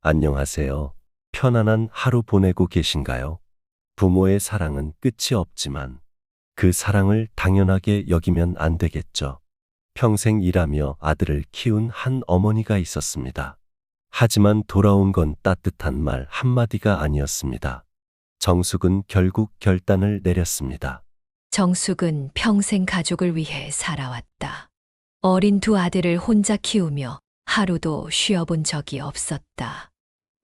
안녕하세요. 편안한 하루 보내고 계신가요? 부모의 사랑은 끝이 없지만 그 사랑을 당연하게 여기면 안 되겠죠. 평생 일하며 아들을 키운 한 어머니가 있었습니다. 하지만 돌아온 건 따뜻한 말 한마디가 아니었습니다. 정숙은 결국 결단을 내렸습니다. 정숙은 평생 가족을 위해 살아왔다. 어린 두 아들을 혼자 키우며 하루도 쉬어본 적이 없었다.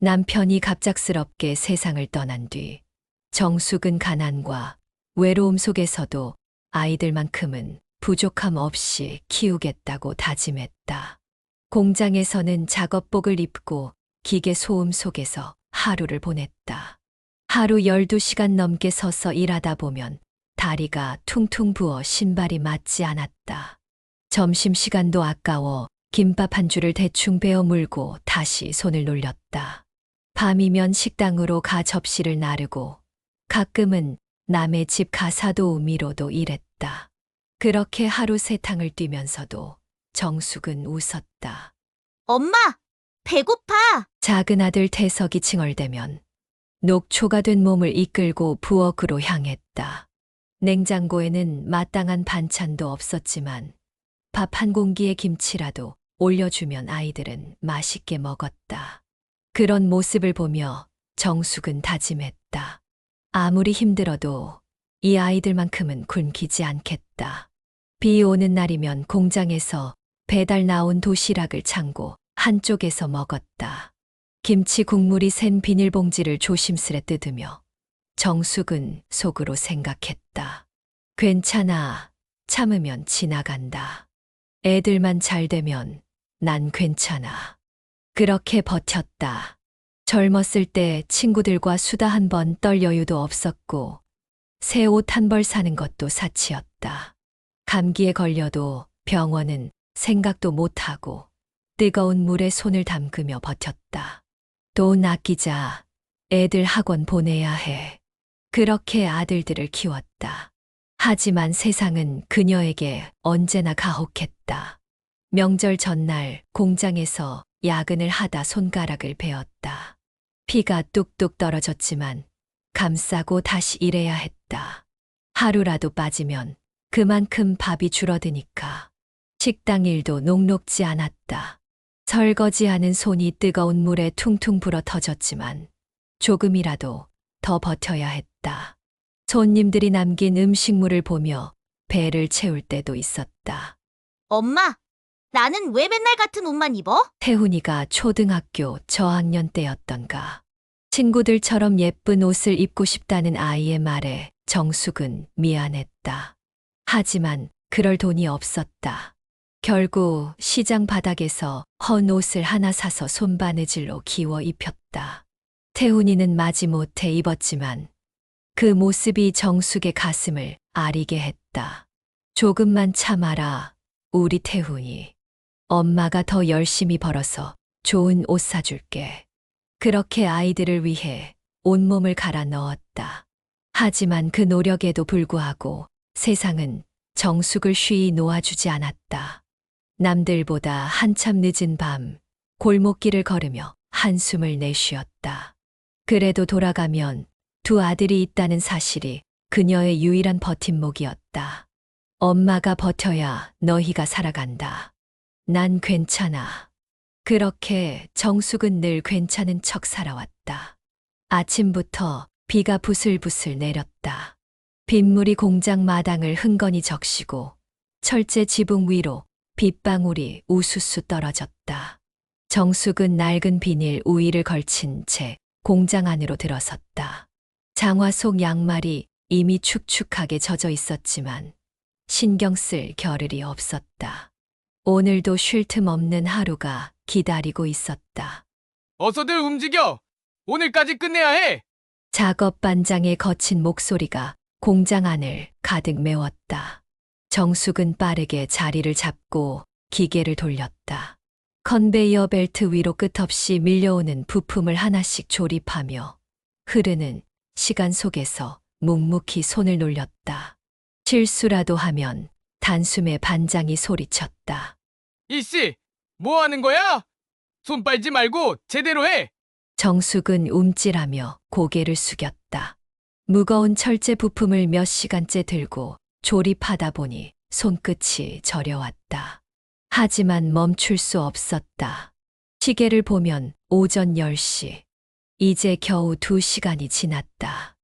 남편이 갑작스럽게 세상을 떠난 뒤 정숙은 가난과 외로움 속에서도 아이들만큼은 부족함 없이 키우겠다고 다짐했다. 공장에서는 작업복을 입고 기계 소음 속에서 하루를 보냈다. 하루 12시간 넘게 서서 일하다 보면 다리가 퉁퉁 부어 신발이 맞지 않았다. 점심시간도 아까워 김밥 한 줄을 대충 베어 물고 다시 손을 놀렸다. 밤이면 식당으로 가 접시를 나르고 가끔은 남의 집 가사도우미로도 일했다. 그렇게 하루 세탕을 뛰면서도 정숙은 웃었다. 엄마, 배고파! 작은 아들 태석이 칭얼대면 녹초가 된 몸을 이끌고 부엌으로 향했다. 냉장고에는 마땅한 반찬도 없었지만 밥 한 공기에 김치라도 올려주면 아이들은 맛있게 먹었다. 그런 모습을 보며 정숙은 다짐했다. 아무리 힘들어도 이 아이들만큼은 굶기지 않겠다. 비 오는 날이면 공장에서 배달 나온 도시락을 창고 한쪽에서 먹었다. 김치 국물이 샌 비닐봉지를 조심스레 뜯으며 정숙은 속으로 생각했다. 괜찮아. 참으면 지나간다. 애들만 잘 되면 난 괜찮아. 그렇게 버텼다. 젊었을 때 친구들과 수다 한 번 떨 여유도 없었고 새 옷 한 벌 사는 것도 사치였다. 감기에 걸려도 병원은 생각도 못하고 뜨거운 물에 손을 담그며 버텼다. 돈 아끼자. 애들 학원 보내야 해. 그렇게 아들들을 키웠다. 하지만 세상은 그녀에게 언제나 가혹했다. 명절 전날 공장에서 야근을 하다 손가락을 베었다. 피가 뚝뚝 떨어졌지만 감싸고 다시 일해야 했다. 하루라도 빠지면 그만큼 밥이 줄어드니까. 식당 일도 녹록지 않았다. 설거지하는 손이 뜨거운 물에 퉁퉁 불어 터졌지만 조금이라도 더 버텨야 했다. 손님들이 남긴 음식물을 보며 배를 채울 때도 있었다. 엄마, 나는 왜 맨날 같은 옷만 입어? 태훈이가 초등학교 저학년 때였던가. 친구들처럼 예쁜 옷을 입고 싶다는 아이의 말에 정숙은 미안했다. 하지만 그럴 돈이 없었다. 결국 시장 바닥에서 헌 옷을 하나 사서 손바느질로 기워 입혔다. 태훈이는 마지못해 입었지만 그 모습이 정숙의 가슴을 아리게 했다. 조금만 참아라, 우리 태훈이. 엄마가 더 열심히 벌어서 좋은 옷 사줄게. 그렇게 아이들을 위해 온몸을 갈아 넣었다. 하지만 그 노력에도 불구하고 세상은 정숙을 쉬이 놓아주지 않았다. 남들보다 한참 늦은 밤 골목길을 걸으며 한숨을 내쉬었다. 그래도 돌아가면 두 아들이 있다는 사실이 그녀의 유일한 버팀목이었다. 엄마가 버텨야 너희가 살아간다. 난 괜찮아. 그렇게 정숙은 늘 괜찮은 척 살아왔다. 아침부터 비가 부슬부슬 내렸다. 빗물이 공장 마당을 흥건히 적시고 철제 지붕 위로 빗방울이 우수수 떨어졌다. 정숙은 낡은 비닐 우위를 걸친 채 공장 안으로 들어섰다. 장화 속 양말이 이미 축축하게 젖어 있었지만 신경 쓸 겨를이 없었다. 오늘도 쉴 틈 없는 하루가 기다리고 있었다. 어서들 움직여! 오늘까지 끝내야 해! 작업 반장의 거친 목소리가 공장 안을 가득 메웠다. 정숙은 빠르게 자리를 잡고 기계를 돌렸다. 컨베이어 벨트 위로 끝없이 밀려오는 부품을 하나씩 조립하며 흐르는 시간 속에서 묵묵히 손을 놀렸다. 실수라도 하면 단숨에 반장이 소리쳤다. 이씨, 뭐 하는 거야? 손 빨지 말고 제대로 해! 정숙은 움찔하며 고개를 숙였다. 무거운 철제 부품을 몇 시간째 들고 조립하다 보니 손끝이 저려왔다. 하지만 멈출 수 없었다. 시계를 보면 오전 10시. 이제 겨우 2시간이 지났다.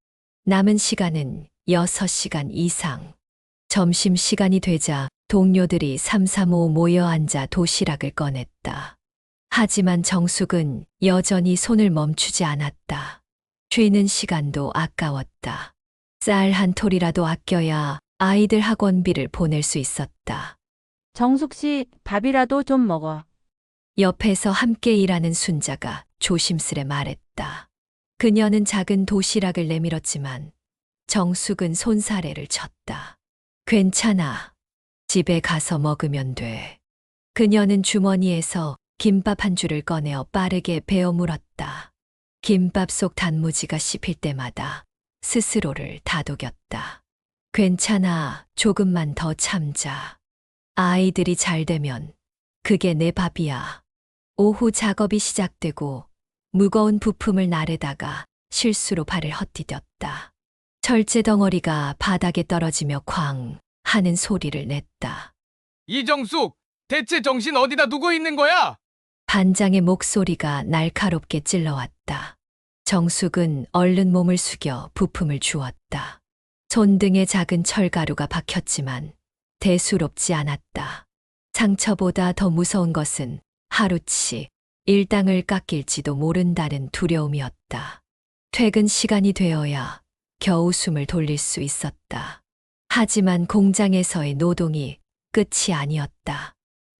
남은 시간은 6시간 이상. 점심시간이 되자 동료들이 삼삼오오 모여 앉아 도시락을 꺼냈다. 하지만 정숙은 여전히 손을 멈추지 않았다. 쉬는 시간도 아까웠다. 쌀 한 톨이라도 아껴야 아이들 학원비를 보낼 수 있었다. 정숙 씨, 밥이라도 좀 먹어. 옆에서 함께 일하는 순자가 조심스레 말했다. 그녀는 작은 도시락을 내밀었지만 정숙은 손사래를 쳤다. 괜찮아. 집에 가서 먹으면 돼. 그녀는 주머니에서 김밥 한 줄을 꺼내어 빠르게 베어 물었다. 김밥 속 단무지가 씹힐 때마다 스스로를 다독였다. 괜찮아. 조금만 더 참자. 아이들이 잘 되면 그게 내 밥이야. 오후 작업이 시작되고 무거운 부품을 나르다가 실수로 발을 헛디뎠다. 철제 덩어리가 바닥에 떨어지며 쾅 하는 소리를 냈다. 이정숙, 대체 정신 어디다 두고 있는 거야? 반장의 목소리가 날카롭게 찔러왔다. 정숙은 얼른 몸을 숙여 부품을 주었다. 손등에 작은 철가루가 박혔지만 대수롭지 않았다. 상처보다 더 무서운 것은 하루치 일당을 깎일지도 모른다는 두려움이었다. 퇴근 시간이 되어야 겨우 숨을 돌릴 수 있었다. 하지만 공장에서의 노동이 끝이 아니었다.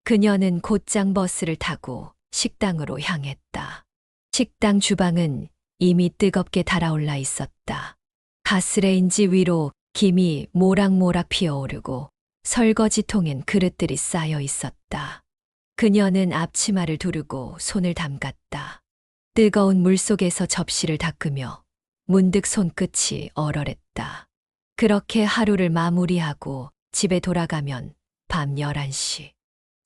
그녀는 곧장 버스를 타고 식당으로 향했다. 식당 주방은 이미 뜨겁게 달아올라 있었다. 가스레인지 위로 김이 모락모락 피어오르고 설거지통엔 그릇들이 쌓여 있었다. 그녀는 앞치마를 두르고 손을 담갔다. 뜨거운 물 속에서 접시를 닦으며 문득 손끝이 얼얼했다. 그렇게 하루를 마무리하고 집에 돌아가면 밤 11시.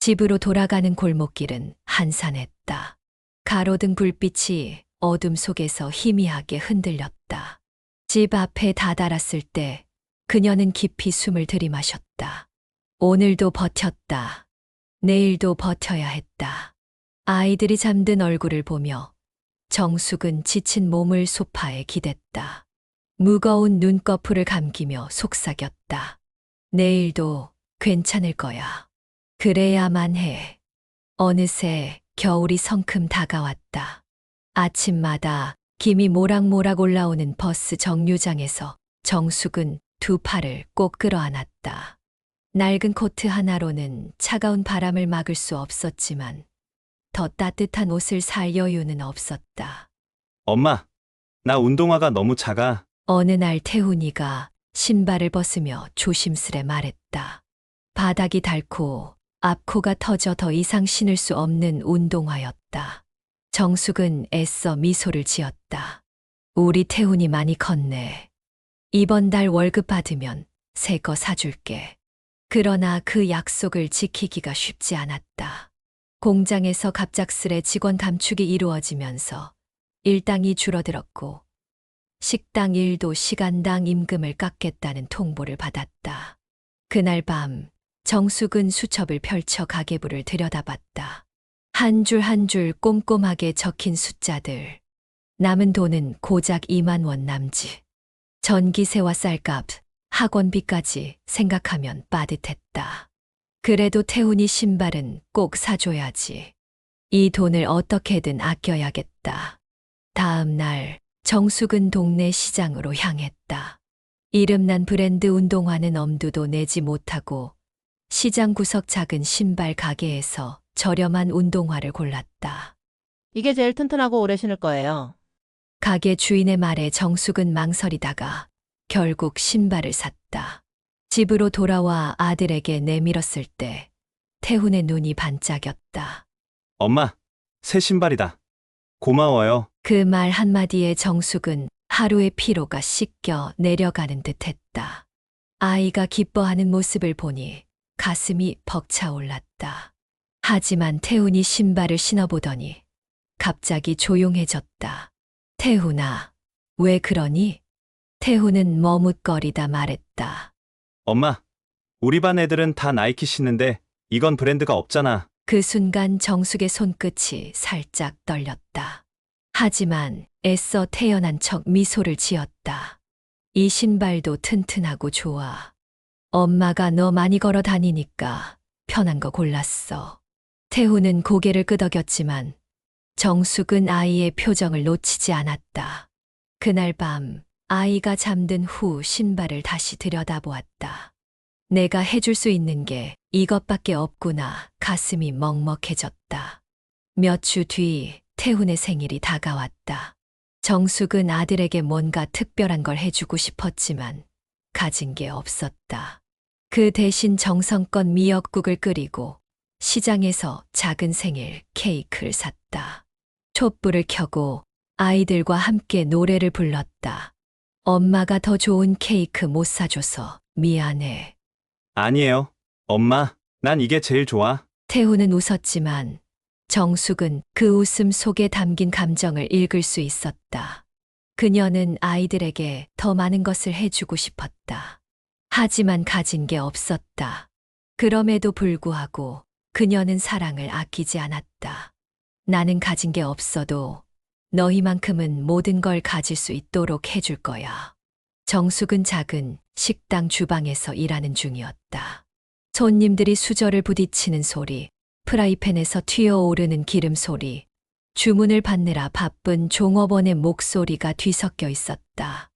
집으로 돌아가는 골목길은 한산했다. 가로등 불빛이 어둠 속에서 희미하게 흔들렸다. 집 앞에 다다랐을 때 그녀는 깊이 숨을 들이마셨다. 오늘도 버텼다. 내일도 버텨야 했다. 아이들이 잠든 얼굴을 보며 정숙은 지친 몸을 소파에 기댔다. 무거운 눈꺼풀을 감기며 속삭였다. 내일도 괜찮을 거야. 그래야만 해. 어느새 겨울이 성큼 다가왔다. 아침마다 김이 모락모락 올라오는 버스 정류장에서 정숙은 두 팔을 꼭 끌어안았다. 낡은 코트 하나로는 차가운 바람을 막을 수 없었지만 더 따뜻한 옷을 살 여유는 없었다. 엄마, 나 운동화가 너무 작아. 어느 날 태훈이가 신발을 벗으며 조심스레 말했다. 바닥이 닳고 앞코가 터져 더 이상 신을 수 없는 운동화였다. 정숙은 애써 미소를 지었다. 우리 태훈이 많이 컸네. 이번 달 월급 받으면 새 거 사줄게. 그러나 그 약속을 지키기가 쉽지 않았다. 공장에서 갑작스레 직원 감축이 이루어지면서 일당이 줄어들었고 식당 일도 시간당 임금을 깎겠다는 통보를 받았다. 그날 밤 정숙은 수첩을 펼쳐 가계부를 들여다봤다. 한 줄 한 줄 꼼꼼하게 적힌 숫자들. 남은 돈은 고작 2만 원 남짓. 전기세와 쌀값, 학원비까지 생각하면 빠듯했다. 그래도 태훈이 신발은 꼭 사줘야지. 이 돈을 어떻게든 아껴야겠다. 다음 날 정숙은 동네 시장으로 향했다. 이름난 브랜드 운동화는 엄두도 내지 못하고 시장 구석 작은 신발 가게에서 저렴한 운동화를 골랐다. 이게 제일 튼튼하고 오래 신을 거예요. 가게 주인의 말에 정숙은 망설이다가 결국 신발을 샀다. 집으로 돌아와 아들에게 내밀었을 때 태훈의 눈이 반짝였다. 엄마, 새 신발이다. 고마워요. 그 말 한마디에 정숙은 하루의 피로가 씻겨 내려가는 듯했다. 아이가 기뻐하는 모습을 보니 가슴이 벅차올랐다. 하지만 태훈이 신발을 신어보더니 갑자기 조용해졌다. 태훈아, 왜 그러니? 태훈은 머뭇거리다 말했다. 엄마, 우리 반 애들은 다 나이키 신는데 이건 브랜드가 없잖아. 그 순간 정숙의 손끝이 살짝 떨렸다. 하지만 애써 태연한 척 미소를 지었다. 이 신발도 튼튼하고 좋아. 엄마가 너 많이 걸어 다니니까 편한 거 골랐어. 태훈은 고개를 끄덕였지만 정숙은 아이의 표정을 놓치지 않았다. 그날 밤 아이가 잠든 후 신발을 다시 들여다보았다. 내가 해줄 수 있는 게 이것밖에 없구나. 가슴이 먹먹해졌다. 몇 주 뒤 태훈의 생일이 다가왔다. 정숙은 아들에게 뭔가 특별한 걸 해주고 싶었지만 가진 게 없었다. 그 대신 정성껏 미역국을 끓이고 시장에서 작은 생일 케이크를 샀다. 촛불을 켜고 아이들과 함께 노래를 불렀다. 엄마가 더 좋은 케이크 못 사줘서 미안해. 아니에요. 엄마, 난 이게 제일 좋아. 태훈은 웃었지만 정숙은 그 웃음 속에 담긴 감정을 읽을 수 있었다. 그녀는 아이들에게 더 많은 것을 해주고 싶었다. 하지만 가진 게 없었다. 그럼에도 불구하고 그녀는 사랑을 아끼지 않았다. 나는 가진 게 없어도 너희만큼은 모든 걸 가질 수 있도록 해줄 거야. 정숙은 작은 식당 주방에서 일하는 중이었다. 손님들이 수저를 부딪히는 소리, 프라이팬에서 튀어오르는 기름 소리, 주문을 받느라 바쁜 종업원의 목소리가 뒤섞여 있었다.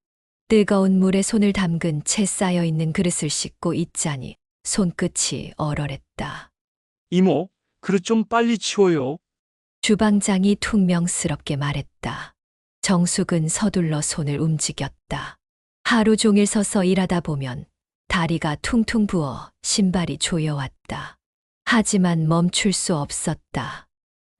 뜨거운 물에 손을 담근 채 쌓여있는 그릇을 씻고 있자니 손끝이 얼얼했다. 이모, 그릇 좀 빨리 치워요. 주방장이 퉁명스럽게 말했다. 정숙은 서둘러 손을 움직였다. 하루 종일 서서 일하다 보면 다리가 퉁퉁 부어 신발이 조여왔다. 하지만 멈출 수 없었다.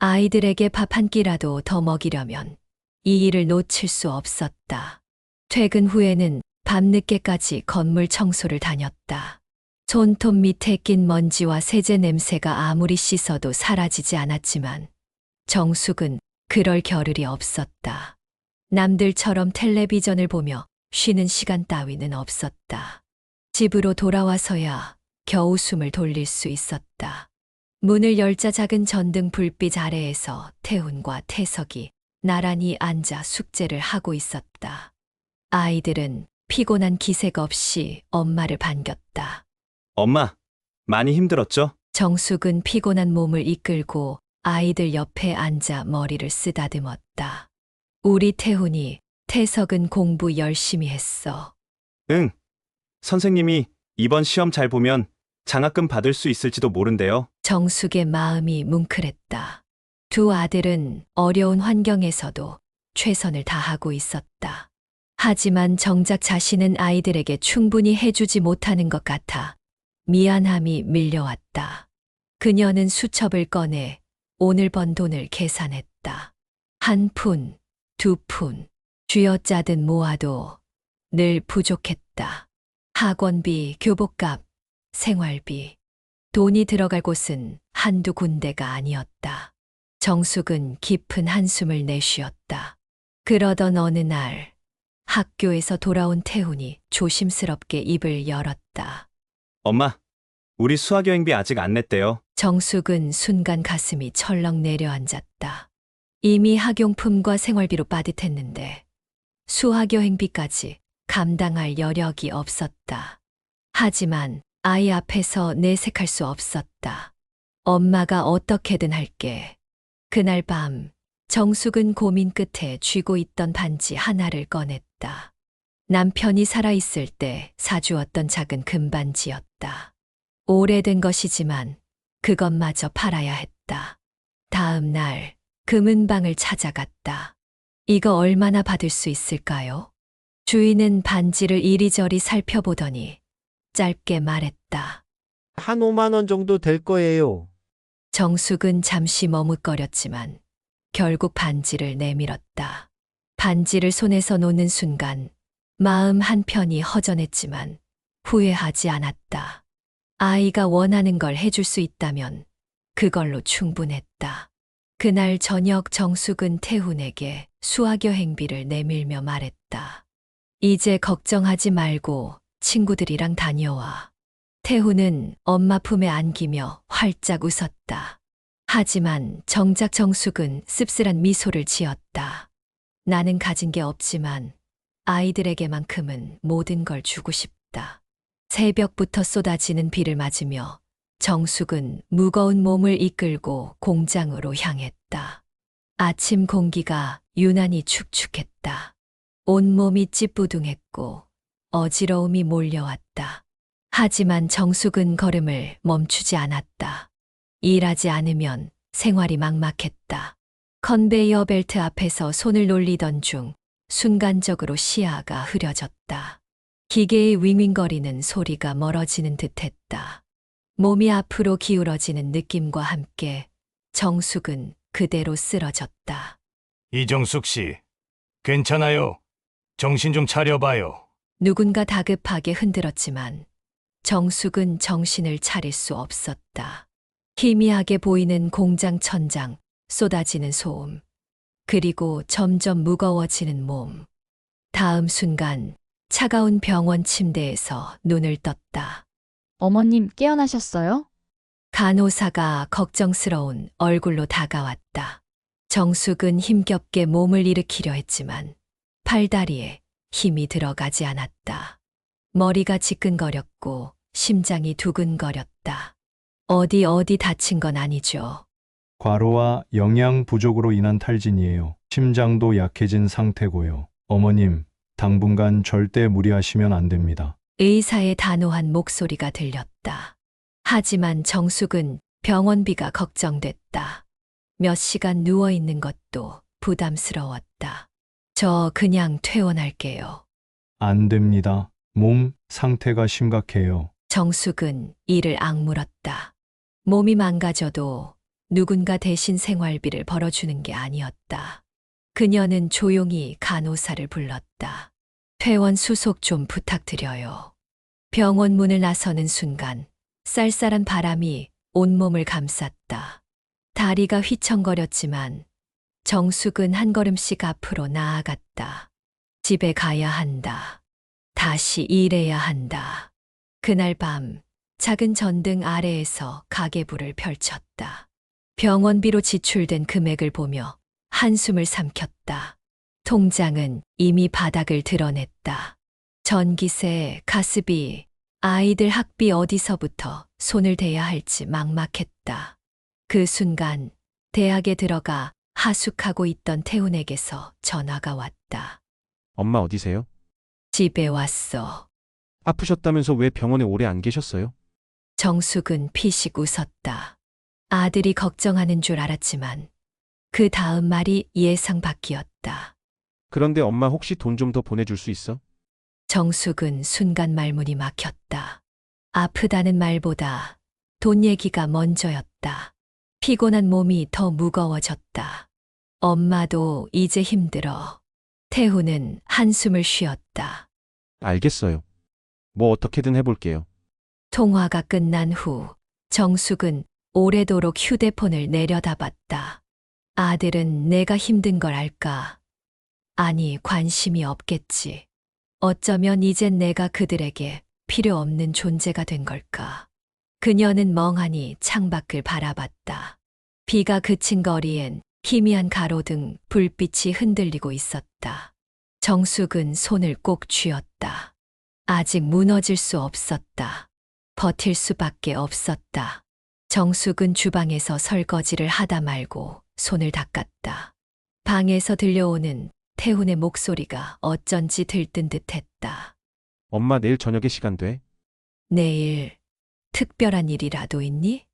아이들에게 밥 한 끼라도 더 먹이려면 이 일을 놓칠 수 없었다. 퇴근 후에는 밤늦게까지 건물 청소를 다녔다. 손톱 밑에 낀 먼지와 세제 냄새가 아무리 씻어도 사라지지 않았지만 정숙은 그럴 겨를이 없었다. 남들처럼 텔레비전을 보며 쉬는 시간 따위는 없었다. 집으로 돌아와서야 겨우 숨을 돌릴 수 있었다. 문을 열자 작은 전등 불빛 아래에서 태훈과 태석이 나란히 앉아 숙제를 하고 있었다. 아이들은 피곤한 기색 없이 엄마를 반겼다. 엄마, 많이 힘들었죠? 정숙은 피곤한 몸을 이끌고 아이들 옆에 앉아 머리를 쓰다듬었다. 우리 태훈이, 태석은 공부 열심히 했어. 응. 선생님이 이번 시험 잘 보면 장학금 받을 수 있을지도 모른대요. 정숙의 마음이 뭉클했다. 두 아들은 어려운 환경에서도 최선을 다하고 있었다. 하지만 정작 자신은 아이들에게 충분히 해주지 못하는 것 같아 미안함이 밀려왔다. 그녀는 수첩을 꺼내 오늘 번 돈을 계산했다. 1푼, 2푼, 쥐어짜듯 모아도 늘 부족했다. 학원비, 교복값, 생활비. 돈이 들어갈 곳은 한두 군데가 아니었다. 정숙은 깊은 한숨을 내쉬었다. 그러던 어느 날 학교에서 돌아온 태훈이 조심스럽게 입을 열었다. 엄마, 우리 수학여행비 아직 안 냈대요. 정숙은 순간 가슴이 철렁 내려앉았다. 이미 학용품과 생활비로 빠듯했는데 수학여행비까지 감당할 여력이 없었다. 하지만 아이 앞에서 내색할 수 없었다. 엄마가 어떻게든 할게. 그날 밤 정숙은 고민 끝에 쥐고 있던 반지 하나를 꺼냈다. 남편이 살아있을 때 사주었던 작은 금반지였다. 오래된 것이지만 그것마저 팔아야 했다. 다음 날 금은방을 찾아갔다. 이거 얼마나 받을 수 있을까요? 주인은 반지를 이리저리 살펴보더니 짧게 말했다. 한 5만 원 정도 될 거예요. 정숙은 잠시 머뭇거렸지만 결국 반지를 내밀었다. 반지를 손에서 놓는 순간 마음 한편이 허전했지만 후회하지 않았다. 아이가 원하는 걸 해줄 수 있다면 그걸로 충분했다. 그날 저녁 정숙은 태훈에게 수학여 행비를 내밀며 말했다. 이제 걱정하지 말고 친구들이랑 다녀와. 태훈은 엄마 품에 안기며 활짝 웃었다. 하지만 정작 정숙은 씁쓸한 미소를 지었다. 나는 가진 게 없지만 아이들에게만큼은 모든 걸 주고 싶다. 새벽부터 쏟아지는 비를 맞으며 정숙은 무거운 몸을 이끌고 공장으로 향했다. 아침 공기가 유난히 축축했다. 온몸이 찌뿌둥했고 어지러움이 몰려왔다. 하지만 정숙은 걸음을 멈추지 않았다. 일하지 않으면 생활이 막막했다. 컨베이어 벨트 앞에서 손을 놀리던 중 순간적으로 시야가 흐려졌다. 기계의 윙윙거리는 소리가 멀어지는 듯했다. 몸이 앞으로 기울어지는 느낌과 함께 정숙은 그대로 쓰러졌다. 이정숙 씨, 괜찮아요. 정신 좀 차려봐요. 누군가 다급하게 흔들었지만 정숙은 정신을 차릴 수 없었다. 희미하게 보이는 공장 천장, 쏟아지는 소음, 그리고 점점 무거워지는 몸. 다음 순간 차가운 병원 침대에서 눈을 떴다. 어머님 깨어나셨어요? 간호사가 걱정스러운 얼굴로 다가왔다. 정숙은 힘겹게 몸을 일으키려 했지만 팔다리에 힘이 들어가지 않았다. 머리가 지끈거렸고 심장이 두근거렸다. 어디 다친 건 아니죠. 과로와 영양 부족으로 인한 탈진이에요. 심장도 약해진 상태고요. 어머님, 당분간 절대 무리하시면 안 됩니다. 의사의 단호한 목소리가 들렸다. 하지만 정숙은 병원비가 걱정됐다. 몇 시간 누워 있는 것도 부담스러웠다. 저 그냥 퇴원할게요. 안 됩니다. 몸 상태가 심각해요. 정숙은 이를 악물었다. 몸이 망가져도 누군가 대신 생활비를 벌어주는 게 아니었다. 그녀는 조용히 간호사를 불렀다. 퇴원 수속 좀 부탁드려요. 병원 문을 나서는 순간 쌀쌀한 바람이 온몸을 감쌌다. 다리가 휘청거렸지만 정숙은 한 걸음씩 앞으로 나아갔다. 집에 가야 한다. 다시 일해야 한다. 그날 밤 작은 전등 아래에서 가계부를 펼쳤다. 병원비로 지출된 금액을 보며 한숨을 삼켰다. 통장은 이미 바닥을 드러냈다. 전기세, 가스비, 아이들 학비 어디서부터 손을 대야 할지 막막했다. 그 순간 대학에 들어가 하숙하고 있던 태훈에게서 전화가 왔다. 엄마 어디세요? 집에 왔어. 아프셨다면서 왜 병원에 오래 안 계셨어요? 정숙은 피식 웃었다. 아들이 걱정하는 줄 알았지만 그 다음 말이 예상 밖이었다. 그런데 엄마 혹시 돈 좀 더 보내줄 수 있어? 정숙은 순간 말문이 막혔다. 아프다는 말보다 돈 얘기가 먼저였다. 피곤한 몸이 더 무거워졌다. 엄마도 이제 힘들어. 태훈은 한숨을 쉬었다. 알겠어요. 뭐 어떻게든 해볼게요. 통화가 끝난 후 정숙은 오래도록 휴대폰을 내려다봤다. 아들은 내가 힘든 걸 알까? 아니, 관심이 없겠지. 어쩌면 이젠 내가 그들에게 필요 없는 존재가 된 걸까? 그녀는 멍하니 창밖을 바라봤다. 비가 그친 거리엔 희미한 가로등 불빛이 흔들리고 있었다. 정숙은 손을 꼭 쥐었다. 아직 무너질 수 없었다. 버틸 수밖에 없었다. 정숙은 주방에서 설거지를 하다 말고 손을 닦았다. 방에서 들려오는 태훈의 목소리가 어쩐지 들뜬 듯했다. 엄마 내일 저녁에 시간 돼? 내일 특별한 일이라도 있니?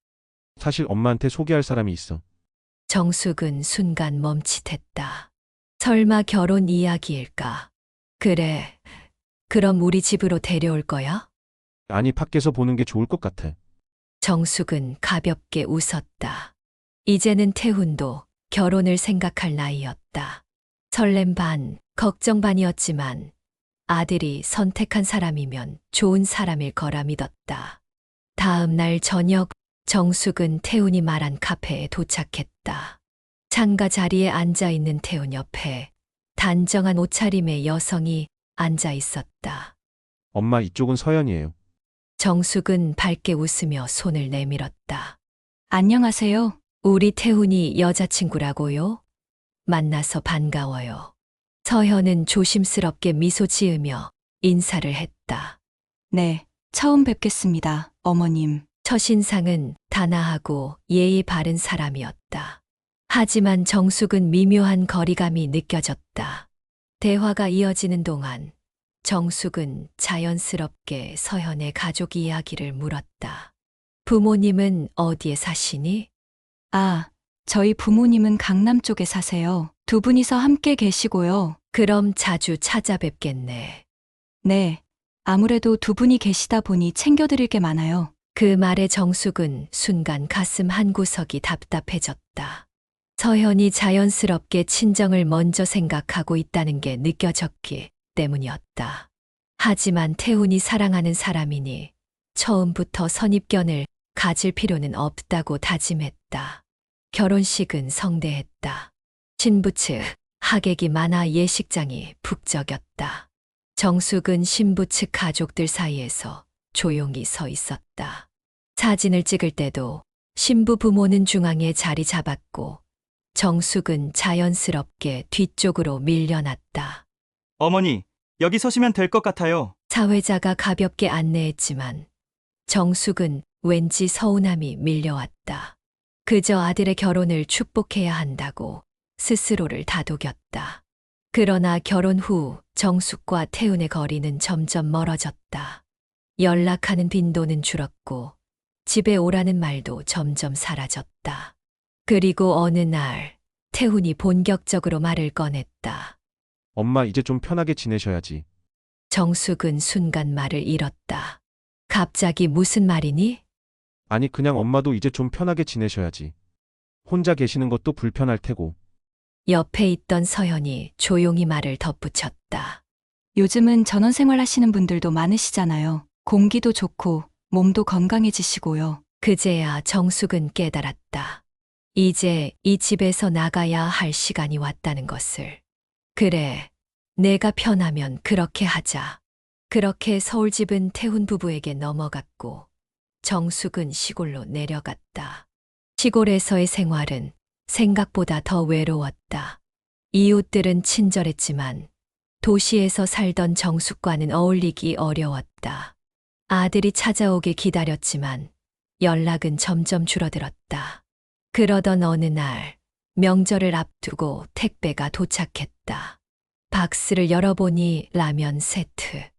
사실 엄마한테 소개할 사람이 있어. 정숙은 순간 멈칫했다. 설마 결혼 이야기일까? 그래, 그럼 우리 집으로 데려올 거야? 아니, 밖에서 보는 게 좋을 것 같아. 정숙은 가볍게 웃었다. 이제는 태훈도 결혼을 생각할 나이였다. 설렘 반, 걱정 반이었지만 아들이 선택한 사람이면 좋은 사람일 거라 믿었다. 다음 날 저녁 정숙은 태훈이 말한 카페에 도착했다. 창가 자리에 앉아 있는 태훈 옆에 단정한 옷차림의 여성이 앉아 있었다. 엄마 이쪽은 서연이에요. 정숙은 밝게 웃으며 손을 내밀었다. 안녕하세요. 우리 태훈이 여자친구라고요? 만나서 반가워요. 서현은 조심스럽게 미소 지으며 인사를 했다. 네, 처음 뵙겠습니다, 어머님. 첫인상은 단아하고 예의 바른 사람이었다. 하지만 정숙은 미묘한 거리감이 느껴졌다. 대화가 이어지는 동안 정숙은 자연스럽게 서현의 가족 이야기를 물었다. 부모님은 어디에 사시니? 아, 저희 부모님은 강남 쪽에 사세요. 두 분이서 함께 계시고요. 그럼 자주 찾아뵙겠네. 네, 아무래도 두 분이 계시다 보니 챙겨드릴 게 많아요. 그 말에 정숙은 순간 가슴 한구석이 답답해졌다. 서현이 자연스럽게 친정을 먼저 생각하고 있다는 게 느껴졌기 때문이었다. 하지만 태훈이 사랑하는 사람이니 처음부터 선입견을 가질 필요는 없다고 다짐했다. 결혼식은 성대했다. 신부 측 하객이 많아 예식장이 북적였다. 정숙은 신부 측 가족들 사이에서 조용히 서 있었다. 사진을 찍을 때도 신부 부모는 중앙에 자리 잡았고 정숙은 자연스럽게 뒤쪽으로 밀려났다. 어머니, 여기 서시면 될 것 같아요. 사회자가 가볍게 안내했지만 정숙은 왠지 서운함이 밀려왔다. 그저 아들의 결혼을 축복해야 한다고 스스로를 다독였다. 그러나 결혼 후 정숙과 태훈의 거리는 점점 멀어졌다. 연락하는 빈도는 줄었고 집에 오라는 말도 점점 사라졌다. 그리고 어느 날 태훈이 본격적으로 말을 꺼냈다. 엄마 이제 좀 편하게 지내셔야지. 정숙은 순간 말을 잃었다. 갑자기 무슨 말이니? 아니 그냥 엄마도 이제 좀 편하게 지내셔야지. 혼자 계시는 것도 불편할 테고. 옆에 있던 서현이 조용히 말을 덧붙였다. 요즘은 전원생활 하시는 분들도 많으시잖아요. 공기도 좋고 몸도 건강해지시고요. 그제야 정숙은 깨달았다. 이제 이 집에서 나가야 할 시간이 왔다는 것을. 그래, 내가 편하면 그렇게 하자. 그렇게 서울집은 태훈 부부에게 넘어갔고 정숙은 시골로 내려갔다. 시골에서의 생활은 생각보다 더 외로웠다. 이웃들은 친절했지만 도시에서 살던 정숙과는 어울리기 어려웠다. 아들이 찾아오길 기다렸지만 연락은 점점 줄어들었다. 그러던 어느 날 명절을 앞두고 택배가 도착했다. 박스를 열어보니 라면 세트.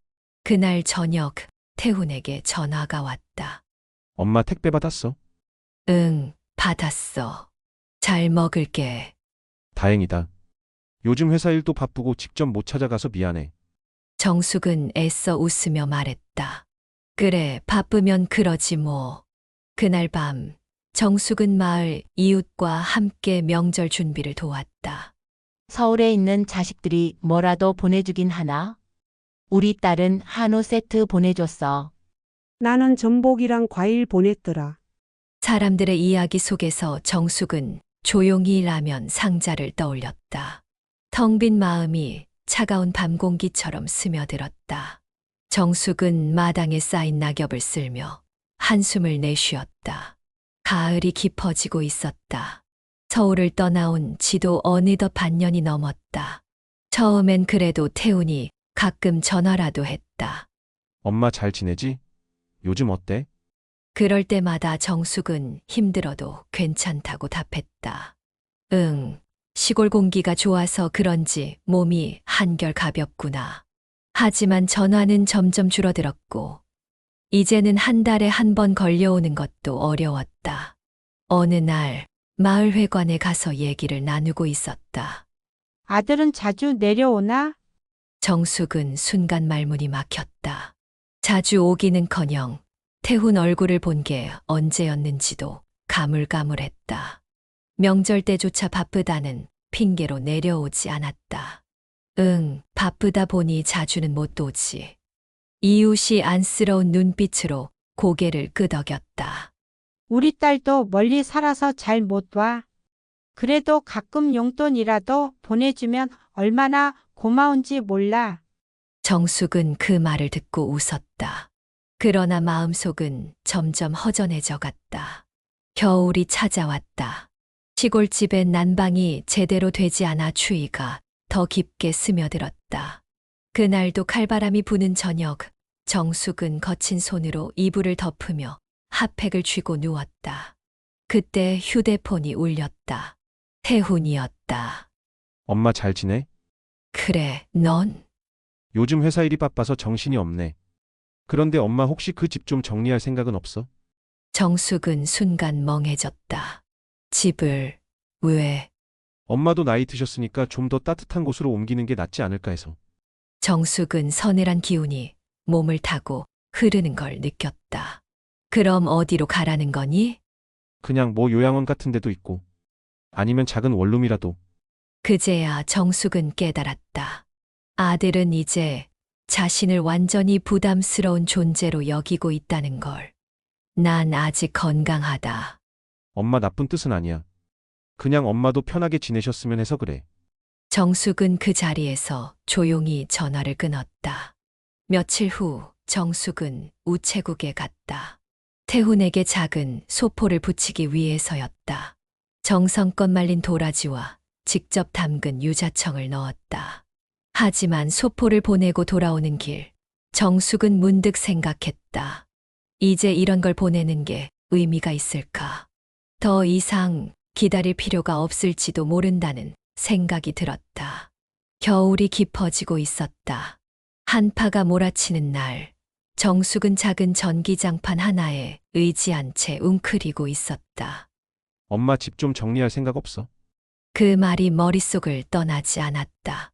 그날 저녁 태훈에게 전화가 왔다. 엄마 택배 받았어? 응, 받았어. 잘 먹을게. 다행이다. 요즘 회사 일도 바쁘고 직접 못 찾아가서 미안해. 정숙은 애써 웃으며 말했다. 그래, 바쁘면 그러지 뭐. 그날 밤 정숙은 마을 이웃과 함께 명절 준비를 도왔다. 서울에 있는 자식들이 뭐라도 보내주긴 하나? 우리 딸은 한우 세트 보내줬어. 나는 전복이랑 과일 보냈더라. 사람들의 이야기 속에서 정숙은 조용히 라면 상자를 떠올렸다. 텅 빈 마음이 차가운 밤 공기처럼 스며들었다. 정숙은 마당에 쌓인 낙엽을 쓸며 한숨을 내쉬었다. 가을이 깊어지고 있었다. 서울을 떠나온 지도 어느덧 반년이 넘었다. 처음엔 그래도 태훈이 가끔 전화라도 했다. 엄마 잘 지내지? 요즘 어때? 그럴 때마다 정숙은 힘들어도 괜찮다고 답했다. 응, 시골 공기가 좋아서 그런지 몸이 한결 가볍구나. 하지만 전화는 점점 줄어들었고 이제는 한 달에 한 번 걸려오는 것도 어려웠다. 어느 날 마을회관에 가서 얘기를 나누고 있었다. 아들은 자주 내려오나? 정숙은 순간 말문이 막혔다. 자주 오기는커녕 태훈 얼굴을 본 게 언제였는지도 가물가물했다. 명절 때조차 바쁘다는 핑계로 내려오지 않았다. 응, 바쁘다 보니 자주는 못 오지. 이웃이 안쓰러운 눈빛으로 고개를 끄덕였다. 우리 딸도 멀리 살아서 잘 못 와. 그래도 가끔 용돈이라도 보내주면 얼마나 고마운지 몰라. 정숙은 그 말을 듣고 웃었다. 그러나 마음속은 점점 허전해져 갔다. 겨울이 찾아왔다. 시골집의 난방이 제대로 되지 않아 추위가 더 깊게 스며들었다. 그날도 칼바람이 부는 저녁, 정숙은 거친 손으로 이불을 덮으며 핫팩을 쥐고 누웠다. 그때 휴대폰이 울렸다. 태훈이었다. 엄마 잘 지내? 그래, 넌? 요즘 회사 일이 바빠서 정신이 없네. 그런데 엄마 혹시 그 집 좀 정리할 생각은 없어? 정숙은 순간 멍해졌다. 집을 왜? 엄마도 나이 드셨으니까 좀 더 따뜻한 곳으로 옮기는 게 낫지 않을까 해서. 정숙은 서늘한 기운이 몸을 타고 흐르는 걸 느꼈다. 그럼 어디로 가라는 거니? 그냥 뭐 요양원 같은 데도 있고. 아니면 작은 원룸이라도. 그제야 정숙은 깨달았다. 아들은 이제 자신을 완전히 부담스러운 존재로 여기고 있다는 걸. 난 아직 건강하다. 엄마 나쁜 뜻은 아니야. 그냥 엄마도 편하게 지내셨으면 해서 그래. 정숙은 그 자리에서 조용히 전화를 끊었다. 며칠 후 정숙은 우체국에 갔다. 태훈에게 작은 소포를 붙이기 위해서였다. 정성껏 말린 도라지와 직접 담근 유자청을 넣었다. 하지만 소포를 보내고 돌아오는 길, 정숙은 문득 생각했다. 이제 이런 걸 보내는 게 의미가 있을까? 더 이상 기다릴 필요가 없을지도 모른다는 생각이 들었다. 겨울이 깊어지고 있었다. 한파가 몰아치는 날, 정숙은 작은 전기장판 하나에 의지한 채 웅크리고 있었다. 엄마 집 좀 정리할 생각 없어? 그 말이 머릿속을 떠나지 않았다.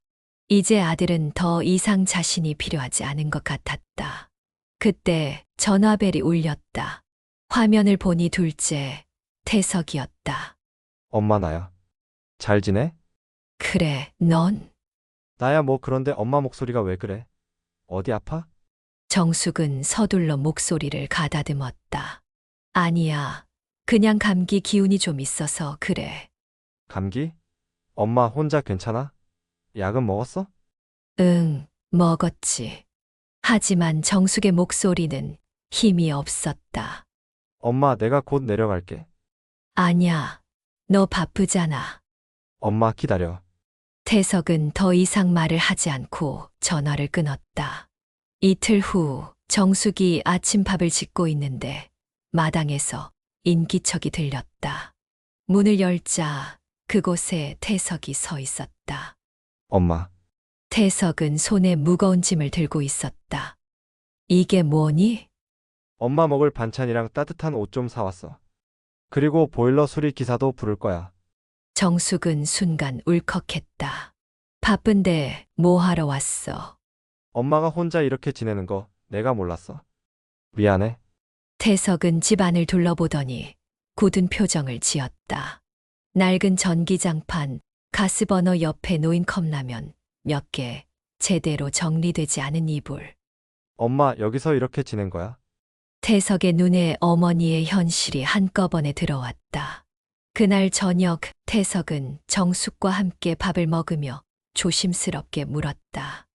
이제 아들은 더 이상 자신이 필요하지 않은 것 같았다. 그때 전화벨이 울렸다. 화면을 보니 둘째, 태석이었다. 엄마 나야. 잘 지내? 그래, 넌? 나야 뭐 그런데 엄마 목소리가 왜 그래? 어디 아파? 정숙은 서둘러 목소리를 가다듬었다. 아니야, 그냥 감기 기운이 좀 있어서 그래. 감기? 엄마 혼자 괜찮아? 약은 먹었어? 응, 먹었지. 하지만 정숙의 목소리는 힘이 없었다. 엄마 내가 곧 내려갈게. 아니야, 너 바쁘잖아. 엄마 기다려. 태석은 더 이상 말을 하지 않고 전화를 끊었다. 이틀 후 정숙이 아침밥을 짓고 있는데 마당에서 인기척이 들렸다. 문을 열자 그곳에 태석이 서 있었다. 엄마. 태석은 손에 무거운 짐을 들고 있었다. 이게 뭐니? 엄마 먹을 반찬이랑 따뜻한 옷 좀 사왔어. 그리고 보일러 수리 기사도 부를 거야. 정숙은 순간 울컥했다. 바쁜데 뭐 하러 왔어? 엄마가 혼자 이렇게 지내는 거 내가 몰랐어. 미안해. 태석은 집안을 둘러보더니 굳은 표정을 지었다. 낡은 전기장판, 가스버너 옆에 놓인 컵라면 몇 개, 제대로 정리되지 않은 이불. 엄마 여기서 이렇게 지낸 거야? 태석의 눈에 어머니의 현실이 한꺼번에 들어왔다. 그날 저녁 태석은 정숙과 함께 밥을 먹으며 조심스럽게 물었다.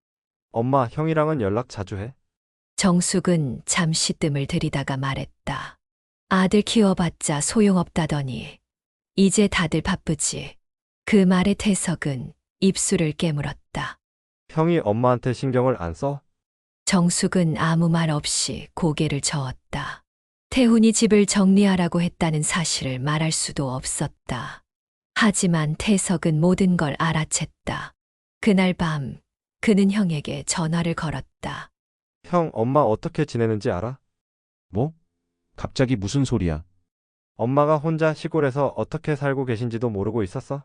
엄마 형이랑은 연락 자주 해? 정숙은 잠시 뜸을 들이다가 말했다. 아들 키워봤자 소용없다더니 이제 다들 바쁘지. 그 말에 태석은 입술을 깨물었다. 형이 엄마한테 신경을 안 써? 정숙은 아무 말 없이 고개를 저었다. 태훈이 집을 정리하라고 했다는 사실을 말할 수도 없었다. 하지만 태석은 모든 걸 알아챘다. 그날 밤 그는 형에게 전화를 걸었다. 형 엄마 어떻게 지내는지 알아? 뭐? 갑자기 무슨 소리야? 엄마가 혼자 시골에서 어떻게 살고 계신지도 모르고 있었어?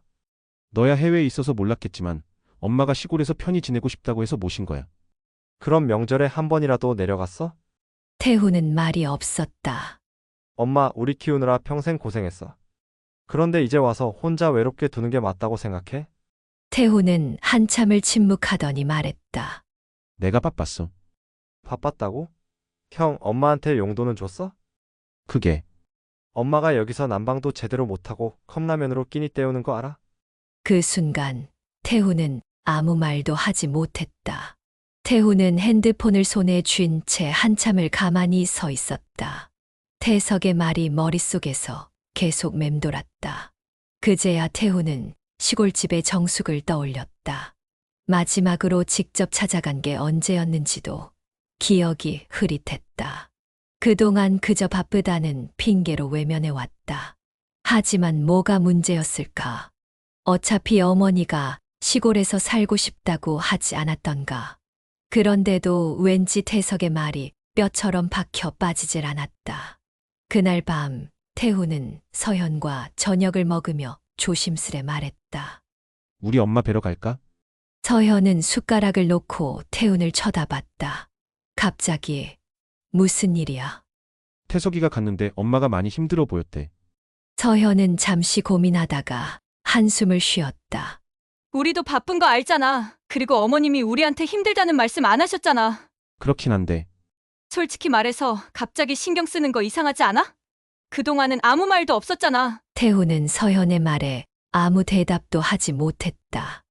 너야 해외에 있어서 몰랐겠지만 엄마가 시골에서 편히 지내고 싶다고 해서 모신 거야. 그럼 명절에 한 번이라도 내려갔어? 태훈은 말이 없었다. 엄마 우리 키우느라 평생 고생했어. 그런데 이제 와서 혼자 외롭게 두는 게 맞다고 생각해? 태훈은 한참을 침묵하더니 말했다. 내가 바빴어. 바빴다고? 형 엄마한테 용돈은 줬어? 그게 엄마가 여기서 난방도 제대로 못하고 컵라면으로 끼니 때우는 거 알아? 그 순간 태훈은 아무 말도 하지 못했다. 태훈은 핸드폰을 손에 쥔 채 한참을 가만히 서 있었다. 태석의 말이 머릿속에서 계속 맴돌았다. 그제야 태훈은 시골집의 정숙을 떠올렸다. 마지막으로 직접 찾아간 게 언제였는지도 기억이 흐릿했다. 그동안 그저 바쁘다는 핑계로 외면해왔다. 하지만 뭐가 문제였을까? 어차피 어머니가 시골에서 살고 싶다고 하지 않았던가. 그런데도 왠지 태석의 말이 뼈처럼 박혀 빠지질 않았다. 그날 밤 태훈은 서현과 저녁을 먹으며 조심스레 말했다. 우리 엄마 뵈러 갈까? 서현은 숟가락을 놓고 태훈을 쳐다봤다. 갑자기 무슨 일이야? 태석이가 갔는데 엄마가 많이 힘들어 보였대. 서현은 잠시 고민하다가 한숨을 쉬었다. 우리도 바쁜 거 알잖아. 그리고 어머님이 우리한테 힘들다는 말씀 안 하셨잖아. 그렇긴 한데 솔직히 말해서 갑자기 신경 쓰는 거 이상하지 않아? 그동안은 아무 말도 없었잖아. 태훈은 서현의 말에 아무 대답도 하지 못했다.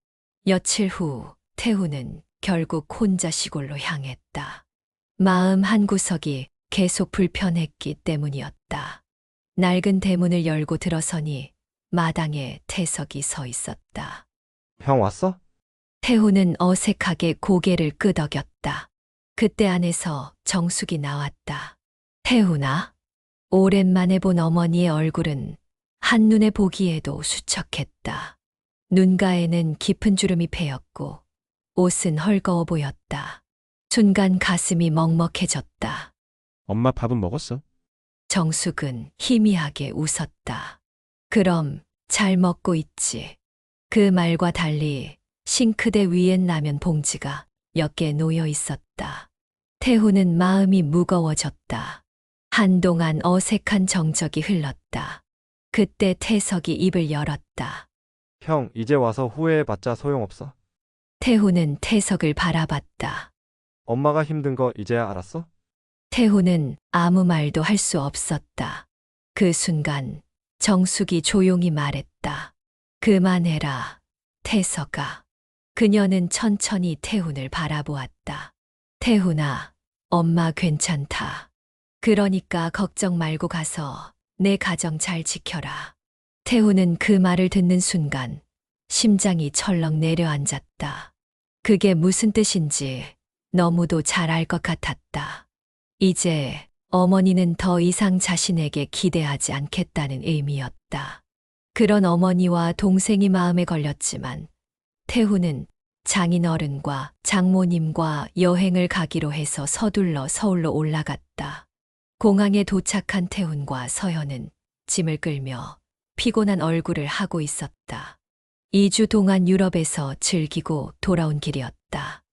며칠 후 태훈은 결국 혼자 시골로 향했다. 마음 한구석이 계속 불편했기 때문이었다. 낡은 대문을 열고 들어서니 마당에 태석이 서 있었다. 형 왔어? 태훈은 어색하게 고개를 끄덕였다. 그때 안에서 정숙이 나왔다. 태훈아, 오랜만에 본 어머니의 얼굴은 한눈에 보기에도 수척했다. 눈가에는 깊은 주름이 패였고 옷은 헐거워 보였다. 순간 가슴이 먹먹해졌다. 엄마 밥은 먹었어? 정숙은 희미하게 웃었다. 그럼 잘 먹고 있지. 그 말과 달리 싱크대 위엔 라면 봉지가 몇 개 놓여 있었다. 태훈은 마음이 무거워졌다. 한동안 어색한 정적이 흘렀다. 그때 태석이 입을 열었다. 형, 이제 와서 후회해봤자 소용없어. 태훈은 태석을 바라봤다. 엄마가 힘든 거 이제야 알았어? 태훈은 아무 말도 할 수 없었다. 그 순간 정숙이 조용히 말했다. 그만해라, 태석아. 그녀는 천천히 태훈을 바라보았다. 태훈아, 엄마 괜찮다. 그러니까 걱정 말고 가서 내 가정 잘 지켜라. 태훈은 그 말을 듣는 순간 심장이 철렁 내려앉았다. 그게 무슨 뜻인지 너무도 잘 알 것 같았다. 이제 어머니는 더 이상 자신에게 기대하지 않겠다는 의미였다. 그런 어머니와 동생이 마음에 걸렸지만 태훈은 장인어른과 장모님과 여행을 가기로 해서 서둘러 서울로 올라갔다. 공항에 도착한 태훈과 서현은 짐을 끌며 피곤한 얼굴을 하고 있었다. 2주 동안 유럽에서 즐기고 돌아온 길이었다.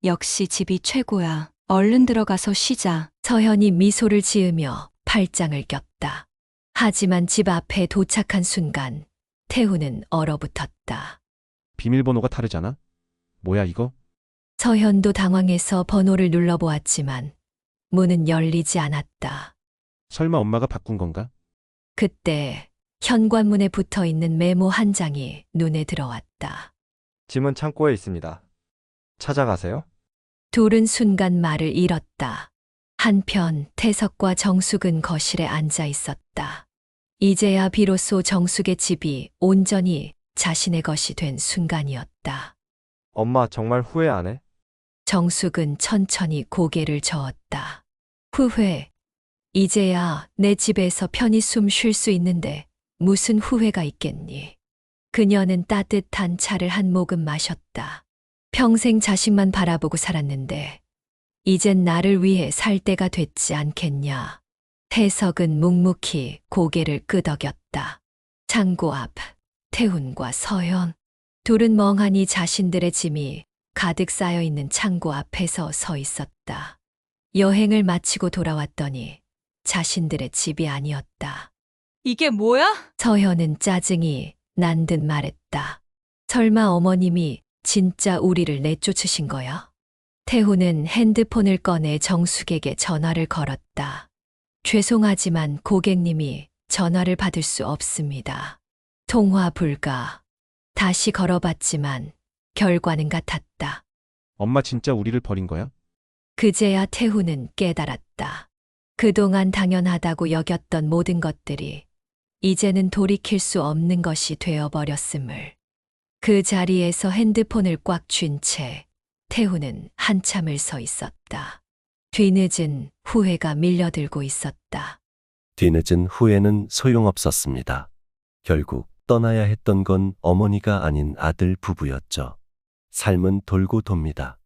역시 집이 최고야. 얼른 들어가서 쉬자. 서현이 미소를 지으며 팔짱을 꼈다. 하지만 집 앞에 도착한 순간 태훈은 얼어붙었다. 비밀번호가 다르잖아? 뭐야 이거? 서현도 당황해서 번호를 눌러보았지만 문은 열리지 않았다. 설마 엄마가 바꾼 건가? 그때 현관문에 붙어 있는 메모 한 장이 눈에 들어왔다. 짐은 창고에 있습니다. 찾아가세요. 둘은 순간 말을 잃었다. 한편 태석과 정숙은 거실에 앉아 있었다. 이제야 비로소 정숙의 집이 온전히 자신의 것이 된 순간이었다. 엄마 정말 후회 안 해? 정숙은 천천히 고개를 저었다. 후회. 이제야 내 집에서 편히 숨 쉴 수 있는데 무슨 후회가 있겠니? 그녀는 따뜻한 차를 한 모금 마셨다. 평생 자식만 바라보고 살았는데 이젠 나를 위해 살 때가 됐지 않겠냐. 태석은 묵묵히 고개를 끄덕였다. 창고 앞 태훈과 서현. 둘은 멍하니 자신들의 짐이 가득 쌓여 있는 창고 앞에서 서 있었다. 여행을 마치고 돌아왔더니 자신들의 집이 아니었다. 이게 뭐야? 서현은 짜증이 난 듯 말했다. 설마 어머님이 진짜 우리를 내쫓으신 거야? 태훈은 핸드폰을 꺼내 정숙에게 전화를 걸었다. 죄송하지만 고객님이 전화를 받을 수 없습니다. 통화 불가. 다시 걸어봤지만 결과는 같았다. 엄마 진짜 우리를 버린 거야? 그제야 태훈은 깨달았다. 그동안 당연하다고 여겼던 모든 것들이 이제는 돌이킬 수 없는 것이 되어버렸음을. 그 자리에서 핸드폰을 꽉 쥔 채 태훈은 한참을 서 있었다. 뒤늦은 후회가 밀려들고 있었다. 뒤늦은 후회는 소용없었습니다. 결국 떠나야 했던 건 어머니가 아닌 아들 부부였죠. 삶은 돌고 돕니다.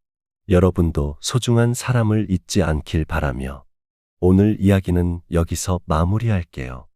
여러분도 소중한 사람을 잊지 않길 바라며 오늘 이야기는 여기서 마무리할게요.